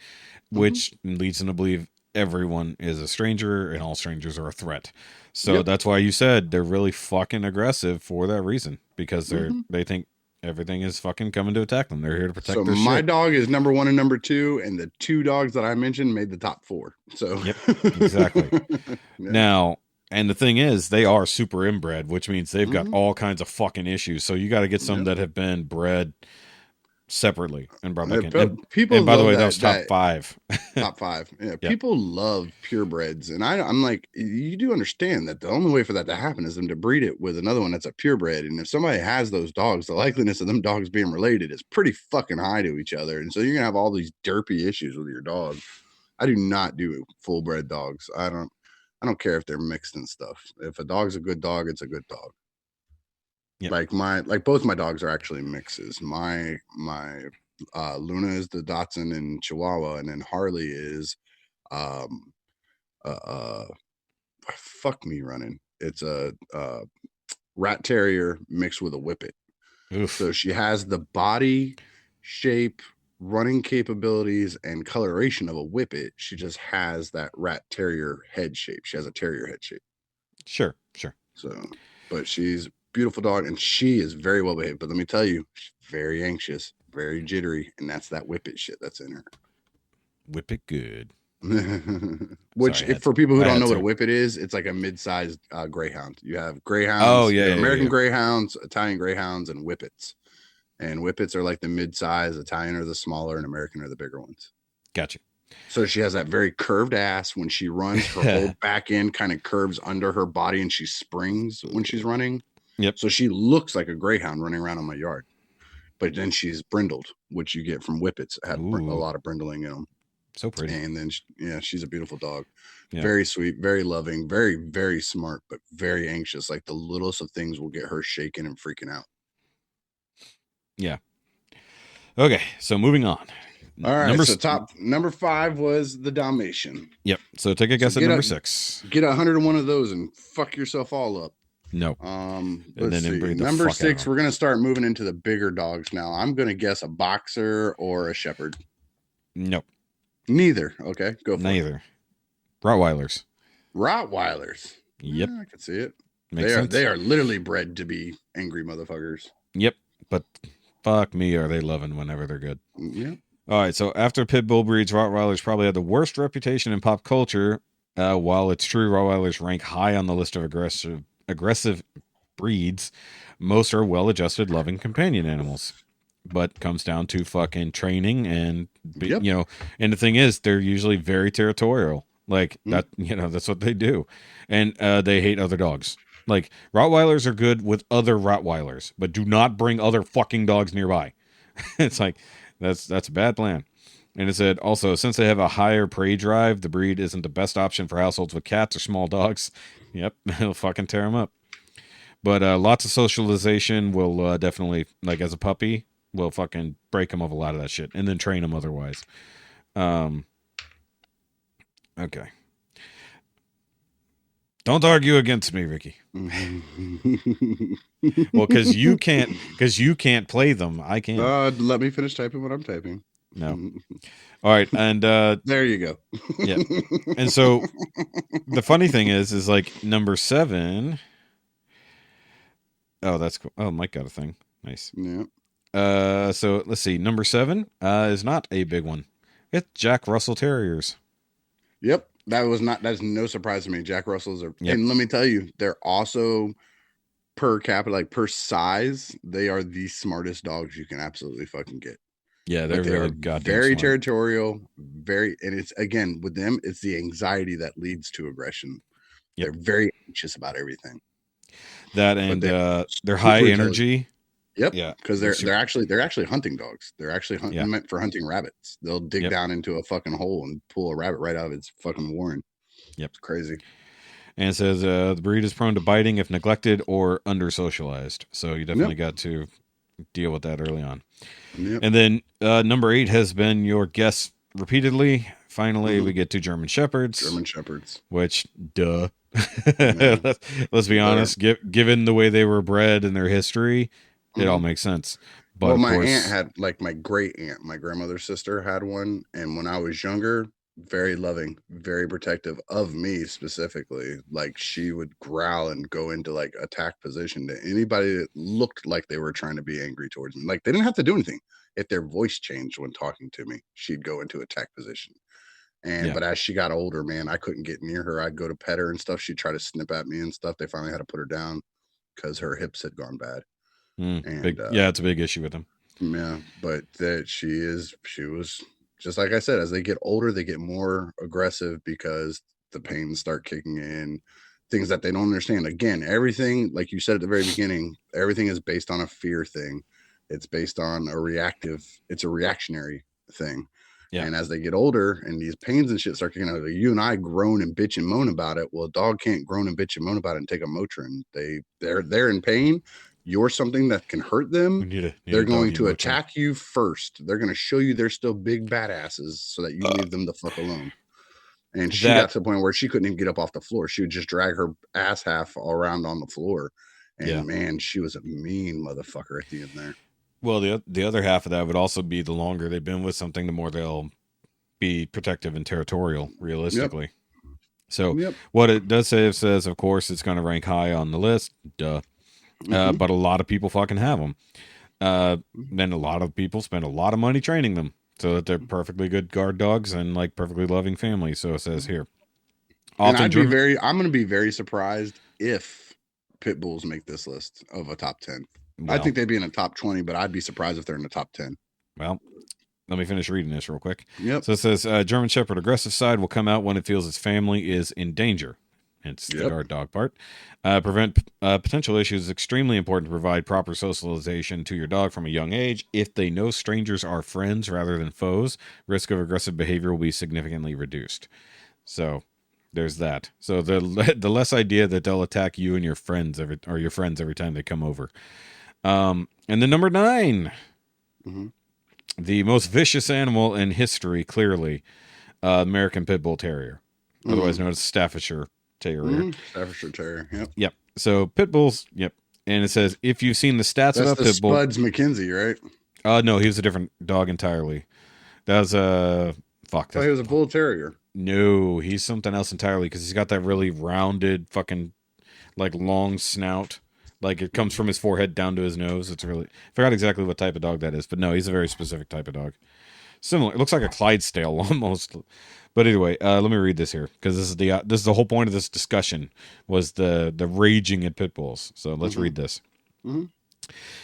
[SPEAKER 3] Mm-hmm.
[SPEAKER 2] which leads them to believe everyone is a stranger and all strangers are a threat. So
[SPEAKER 3] Yep.
[SPEAKER 2] that's why you said they're really fucking aggressive for that reason, because
[SPEAKER 3] Mm-hmm.
[SPEAKER 2] they think everything is fucking coming to attack them. They're here to
[SPEAKER 3] So
[SPEAKER 2] protect their
[SPEAKER 3] my
[SPEAKER 2] shit.
[SPEAKER 3] dog is number 1 and number 2, and the 2 dogs that I mentioned made the top 4. So
[SPEAKER 2] Yep, exactly.
[SPEAKER 3] yeah.
[SPEAKER 2] Now, and the thing is, they are super inbred, which means they've got
[SPEAKER 3] Mm-hmm.
[SPEAKER 2] all kinds of fucking issues. So you got to get some
[SPEAKER 3] Yep.
[SPEAKER 2] that have been bred separately and brought back in.
[SPEAKER 3] People
[SPEAKER 2] And by the
[SPEAKER 3] love
[SPEAKER 2] way, that was top
[SPEAKER 3] that
[SPEAKER 2] 5.
[SPEAKER 3] top 5. Yeah,
[SPEAKER 2] Yep.
[SPEAKER 3] people love purebreds, and I'm like, you do understand that the only way for that to happen is them to breed it with another one that's a purebred. And if somebody has those dogs, the likeliness of them dogs being related is pretty fucking high to each other. And so you're gonna have all these derpy issues with your dog. I do not do full bred dogs. I don't care if they're mixed and stuff. If a dog's a good dog, it's a good dog.
[SPEAKER 2] Yep.
[SPEAKER 3] Like both my dogs are actually mixes. My Luna is the Dachshund and Chihuahua, and then Harley is um uh fuck me running. It's a rat terrier mixed with a whippet.
[SPEAKER 2] Oof.
[SPEAKER 3] So she has the body shape, running capabilities, and coloration of a whippet. She just has that rat terrier head shape. She has a terrier head shape.
[SPEAKER 2] Sure. Sure.
[SPEAKER 3] So, but she's a beautiful dog, and she is very well behaved. But let me tell you, she's very anxious, very jittery, and that's that whippet shit that's in her.
[SPEAKER 2] Whip it good.
[SPEAKER 3] Which,
[SPEAKER 2] Sorry,
[SPEAKER 3] for people who
[SPEAKER 2] I
[SPEAKER 3] don't
[SPEAKER 2] had
[SPEAKER 3] know what a
[SPEAKER 2] to.
[SPEAKER 3] whippet is, it's like a mid-sized greyhound. You have
[SPEAKER 2] Oh,
[SPEAKER 3] greyhounds,
[SPEAKER 2] yeah,
[SPEAKER 3] you have
[SPEAKER 2] yeah,
[SPEAKER 3] American
[SPEAKER 2] yeah.
[SPEAKER 3] greyhounds, Italian greyhounds, and whippets. And whippets are like the mid-size, Italian are the smaller, and American are the bigger ones.
[SPEAKER 2] Gotcha.
[SPEAKER 3] So she has that very curved ass. When she runs, her whole back end kind of curves under her body, and she springs when she's running.
[SPEAKER 2] Yep.
[SPEAKER 3] So she looks like a greyhound running around on my yard. But then she's brindled, which you get from whippets. Have a
[SPEAKER 2] Ooh,
[SPEAKER 3] lot of brindling in them.
[SPEAKER 2] so pretty.
[SPEAKER 3] And then, yeah, she's a beautiful dog.
[SPEAKER 2] Yeah.
[SPEAKER 3] Very sweet, very loving, very, very smart, but very anxious. Like the littlest of things will get her shaking and freaking out.
[SPEAKER 2] Yeah. Okay, so moving on.
[SPEAKER 3] All right, so number 5 was the Dalmatian.
[SPEAKER 2] Yep. So take a guess at number 6.
[SPEAKER 3] Get 101 of those and fuck yourself all up.
[SPEAKER 2] No.
[SPEAKER 3] Let's see. Number 6, we're gonna start moving into the bigger dogs now. I'm gonna guess a boxer or a shepherd.
[SPEAKER 2] Nope.
[SPEAKER 3] Neither. Okay, go for
[SPEAKER 2] Neither. It. Rottweilers.
[SPEAKER 3] Rottweilers.
[SPEAKER 2] Yep.
[SPEAKER 3] Yeah, I can see it.
[SPEAKER 2] Makes sense.
[SPEAKER 3] They are literally bred to be angry motherfuckers.
[SPEAKER 2] Yep. But Fuck me, are they loving whenever they're good.
[SPEAKER 3] Yeah.
[SPEAKER 2] All right, so after pit bull breeds, Rottweilers probably had the worst reputation in pop culture. While it's true Rottweilers rank high on the list of aggressive breeds, most are well-adjusted, loving companion animals. But comes down to fucking training and
[SPEAKER 3] Yep.
[SPEAKER 2] and the thing is, they're usually very territorial. Like that, that's what they do, and they hate other dogs. Like Rottweilers are good with other Rottweilers, but do not bring other fucking dogs nearby. It's like that's a bad plan. And it said also, since they have a higher prey drive, the breed isn't the best option for households with cats or small dogs. Yep, it'll fucking tear them up. But lots of socialization will definitely, like as a puppy, will fucking break them of a lot of that shit, and then train them otherwise. Okay. Don't argue against me, Ricky. Well, because you can't play them. I can.
[SPEAKER 3] Let me finish typing what I'm typing.
[SPEAKER 2] No. All right, and
[SPEAKER 3] there you go.
[SPEAKER 2] Yeah. And so the funny thing is like number 7. Oh, that's cool. Oh, Mike got a thing. Nice.
[SPEAKER 3] Yeah.
[SPEAKER 2] So let's see. Number 7 is not a big one. It's Jack Russell Terriers.
[SPEAKER 3] Yep. That's no surprise to me. Jack Russells are,
[SPEAKER 2] Yep.
[SPEAKER 3] and let me tell you, they're also per capita, like per size, they are the smartest dogs you can absolutely fucking get.
[SPEAKER 2] Yeah, they're really goddamn
[SPEAKER 3] very
[SPEAKER 2] smart.
[SPEAKER 3] Territorial, and it's, again, with them, it's the anxiety that leads to aggression. Yep. They're very anxious about everything.
[SPEAKER 2] That and they're high energy.
[SPEAKER 3] Yep. Yeah, because they're actually hunting dogs. They're actually meant for hunting rabbits. They'll dig down into a fucking hole and pull a rabbit right out of its fucking warren.
[SPEAKER 2] Yep,
[SPEAKER 3] it's crazy.
[SPEAKER 2] And it says the breed is prone to biting if neglected or under socialized. So you definitely got to deal with that early on. Yep. And then number 8 has been your guess repeatedly. Finally, we get to German Shepherds.
[SPEAKER 3] German Shepherds.
[SPEAKER 2] Which, duh. Let's be honest. Given the way they were bred and their history, it all makes sense. But
[SPEAKER 3] well, my aunt had, like, my great aunt, my grandmother's sister had one. And when I was younger, very loving, very protective of me specifically. Like, she would growl and go into like attack position to anybody that looked like they were trying to be angry towards me. Like, they didn't have to do anything. If their voice changed when talking to me, she'd go into attack position. And but as she got older, man, I couldn't get near her. I'd go to pet her and stuff. She'd try to snip at me and stuff. They finally had to put her down because her hips had gone bad. And
[SPEAKER 2] it's a big issue with them.
[SPEAKER 3] Yeah, but that she was just like I said, as they get older, they get more aggressive because the pains start kicking in, things that they don't understand. Again, everything, like you said at the very beginning, everything is based on a fear thing. It's based on it's a reactionary thing. Yeah. And as they get older and these pains and shit start kicking out, you and I groan and bitch and moan about it. Well, a dog can't groan and bitch and moan about it and take a Motrin. They're in pain. You're something that can hurt them. They're going to attack you first. They're going to show you they're still big badasses so that you leave them the fuck alone. And she got to the point where she couldn't even get up off the floor. She would just drag her ass half all around on the floor. And man, she was a mean motherfucker at the end there.
[SPEAKER 2] Well, the other half of that would also be the longer they've been with something, the more they'll be protective and territorial, realistically. Yep. So what it does say, it says, of course, it's going to rank high on the list. Duh. But a lot of people fucking have them. Then a lot of people spend a lot of money training them so that they're perfectly good guard dogs and like perfectly loving families. So it says here.
[SPEAKER 3] And I'm going to be very surprised if pit bulls make this list of a top 10. Well, I think they'd be in a top 20, but I'd be surprised if they're in the top 10.
[SPEAKER 2] Well, let me finish reading this real quick.
[SPEAKER 3] Yep.
[SPEAKER 2] So it says German Shepherd aggressive side will come out when it feels its family is in danger. Hence the guard dog part. Prevent potential issues is extremely important to provide proper socialization to your dog from a young age. If they know strangers are friends rather than foes, risk of aggressive behavior will be significantly reduced. So there's that. So the less idea that they'll attack you and your friends every time they come over. And then number 9, the most vicious animal in history, clearly, American Pit Bull Terrier, otherwise known as Staffordshire Terrier.
[SPEAKER 3] Staffordshire Terrier. Yep.
[SPEAKER 2] Yep. So pit bulls. Yep. And it says if you've seen the stats about pit bull.
[SPEAKER 3] Spuds McKenzie, right?
[SPEAKER 2] No, he was a different dog entirely. That was fuck.
[SPEAKER 3] He was a bull terrier.
[SPEAKER 2] No, he's something else entirely because he's got that really rounded fucking like long snout Like it comes from his forehead down to his nose. It's really, I forgot exactly what type of dog that is, but no, he's a very specific type of dog. Similar, it looks like a Clydesdale almost. But anyway, let me read this here because this is the whole point of this discussion was the raging at pit bulls. So let's read this.
[SPEAKER 3] Mm-hmm.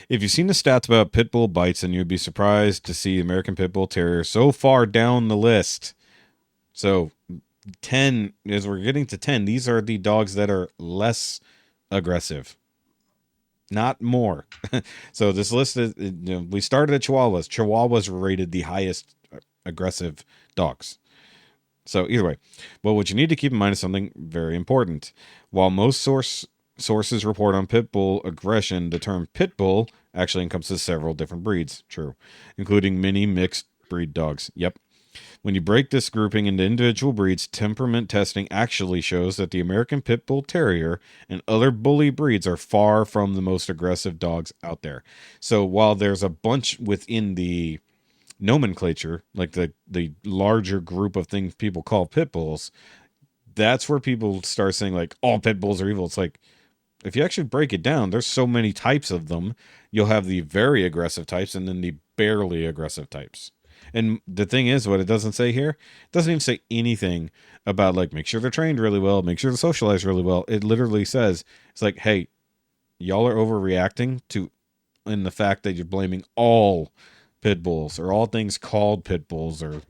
[SPEAKER 2] If you've seen the stats about pit bull bites, then you'd be surprised to see American Pit Bull Terrier so far down the list. So 10, as we're getting to 10, these are the dogs that are less aggressive, not more. So this list is, we started at Chihuahuas. Chihuahuas were rated the highest aggressive dogs. So either way, well, what you need to keep in mind is something very important. While most sources report on pit bull aggression, the term pit bull actually encompasses several different breeds. True, including many mixed breed dogs. Yep. When you break this grouping into individual breeds, temperament testing actually shows that the American Pit Bull Terrier and other bully breeds are far from the most aggressive dogs out there. So while there's a bunch within the nomenclature, like the larger group of things people call pit bulls, that's where people start saying like all pit bulls are evil. It's like, if you actually break it down, there's so many types of them. You'll have the very aggressive types and then the barely aggressive types. And the thing is, what it doesn't say here, it doesn't even say anything about like, make sure they're trained really well, make sure they're socialized really well. It literally says, it's like, hey, y'all are overreacting to, in the fact that you're blaming all pit bulls or all things called pit bulls, or,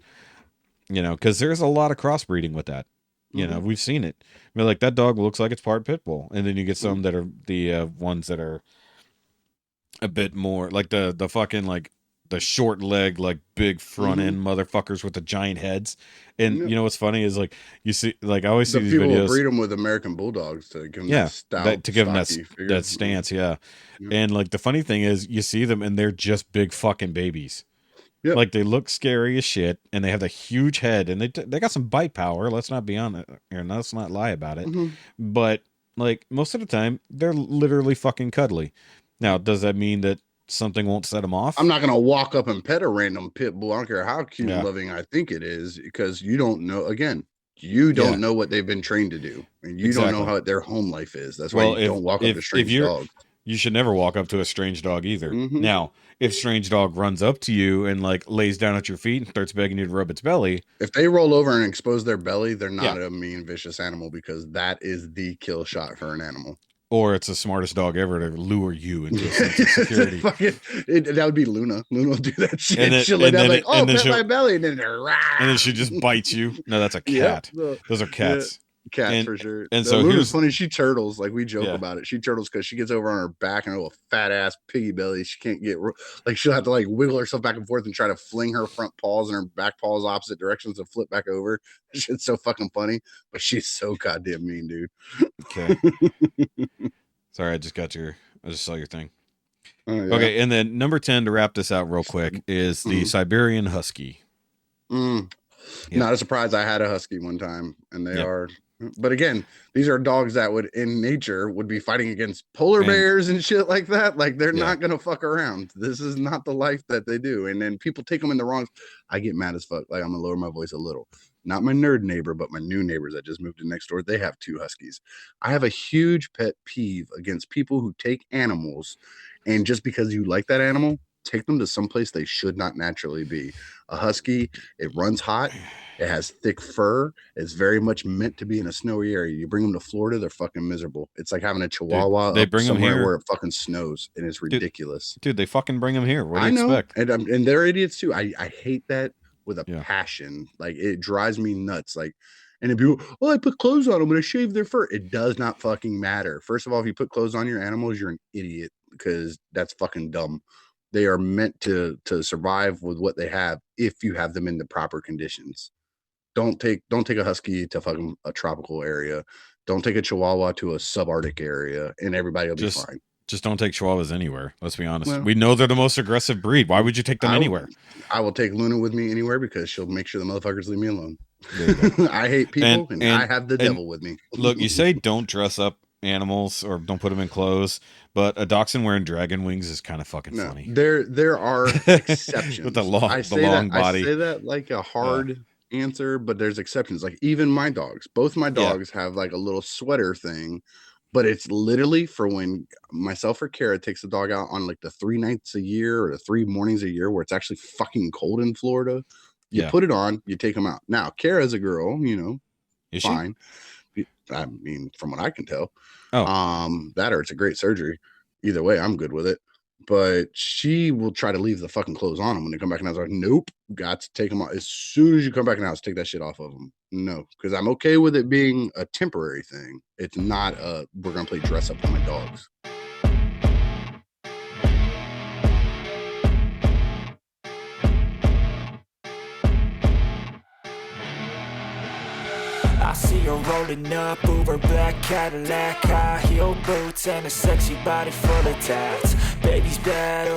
[SPEAKER 2] because there's a lot of crossbreeding with that. We've seen it. I mean, like that dog looks like it's part pit bull, and then you get some that are the ones that are a bit more like the fucking like the short leg, like big front end motherfuckers with the giant heads. And you know what's funny is like you see, like I always see these
[SPEAKER 3] people
[SPEAKER 2] videos.
[SPEAKER 3] Breed them with American bulldogs to give them that stout,
[SPEAKER 2] to give them that stance, And like the funny thing is, you see them and they're just big fucking babies. Yep. Like they look scary as shit, and they have a huge head, and they got some bite power. Let's not be on it, and let's not lie about it. But like most of the time, they're literally fucking cuddly. Now, does that mean that something won't set them off?
[SPEAKER 3] I'm not gonna walk up and pet a random pit bull. I don't care how cute and loving I think it is, because you don't know. Again, you don't know what they've been trained to do, and you don't know how their home life is. That's why you don't walk up to strange dogs.
[SPEAKER 2] You should never walk up to a strange dog either. Now, if strange dog runs up to you and like lays down at your feet and starts begging you to rub its belly,
[SPEAKER 3] if they roll over and expose their belly, they're not a mean, vicious animal, because that is the kill shot for an animal.
[SPEAKER 2] Or it's the smartest dog ever to lure you into a sense of security.
[SPEAKER 3] That would be Luna. Luna will do that shit. And then, she'll lay down like, oh, pet my belly. And then
[SPEAKER 2] she just bites you. No, that's a cat. Those are cats.
[SPEAKER 3] Cats for sure. And so Luna's funny. She turtles. Like we joke about it. She turtles because she gets over on her back and a little fat ass piggy belly. She can't get, like, she'll have to like wiggle herself back and forth and try to fling her front paws and her back paws opposite directions and flip back over. Shit's so fucking funny. But she's so goddamn mean, dude.
[SPEAKER 2] Okay. Sorry, I just saw your thing. Okay, and then number 10 to wrap this out real quick is the Siberian Husky.
[SPEAKER 3] Not a surprise. I had a husky one time, and they are. But again, these are dogs that would, in nature, would be fighting against polar bears and shit like that. Like they're not gonna fuck around. This is not the life that they do. And then people take them in the wrong. I get mad as fuck. Like I'm gonna lower my voice a little. Not my nerd neighbor, but my new neighbors that just moved in next door. They have 2 huskies. I have a huge pet peeve against people who take animals, and just because you like that animal, take them to someplace they should not naturally be. A husky, it runs hot. It has thick fur. It's very much meant to be in a snowy area. You bring them to Florida, they're fucking miserable. It's like having a Chihuahua
[SPEAKER 2] they bring somewhere them here
[SPEAKER 3] where it fucking snows, and it's ridiculous.
[SPEAKER 2] Dude, they fucking bring them here. What do you expect?
[SPEAKER 3] And they're idiots too. I hate that with a passion. Like it drives me nuts. Like, and if you, I put clothes on them and I shave their fur. It does not fucking matter. First of all, if you put clothes on your animals, you're an idiot, because that's fucking dumb. They are meant to survive with what they have if you have them in the proper conditions. Don't take a husky to fucking a tropical area. Don't take a Chihuahua to a subarctic area, and everybody will be fine.
[SPEAKER 2] Just don't take Chihuahuas anywhere. Let's be honest. Well, we know they're the most aggressive breed. Why would you take them anywhere?
[SPEAKER 3] I will take Luna with me anywhere, because she'll make sure the motherfuckers leave me alone. I hate people, and I have the devil with me.
[SPEAKER 2] Look, you say don't dress up animals or don't put them in clothes, but a dachshund wearing dragon wings is kind of fucking funny.
[SPEAKER 3] There are exceptions
[SPEAKER 2] with the long body.
[SPEAKER 3] I say that like a hard answer, but there's exceptions. Like even my dogs, both my dogs have like a little sweater thing but it's literally for when myself or Kara takes the dog out on like the 3 nights a year or the 3 mornings a year where it's actually fucking cold in Florida. You
[SPEAKER 2] Yeah.
[SPEAKER 3] put it on, you take them out. Now, Kara's a girl, you know,
[SPEAKER 2] Is she?
[SPEAKER 3] fine. I mean, from what I can tell,
[SPEAKER 2] Oh,
[SPEAKER 3] that or it's a great surgery. Either way, I'm good with it. But she will try to leave the fucking clothes on them when they come back in the house. Like, nope, got to take them off as soon as you come back in the house. Take that shit off of them. No, because I'm okay with it being a temporary thing. It's not a we're gonna play dress up with my dogs.
[SPEAKER 1] I see her rolling up, Uber black Cadillac, high heel boots and a sexy body full of tats. Baby's bad.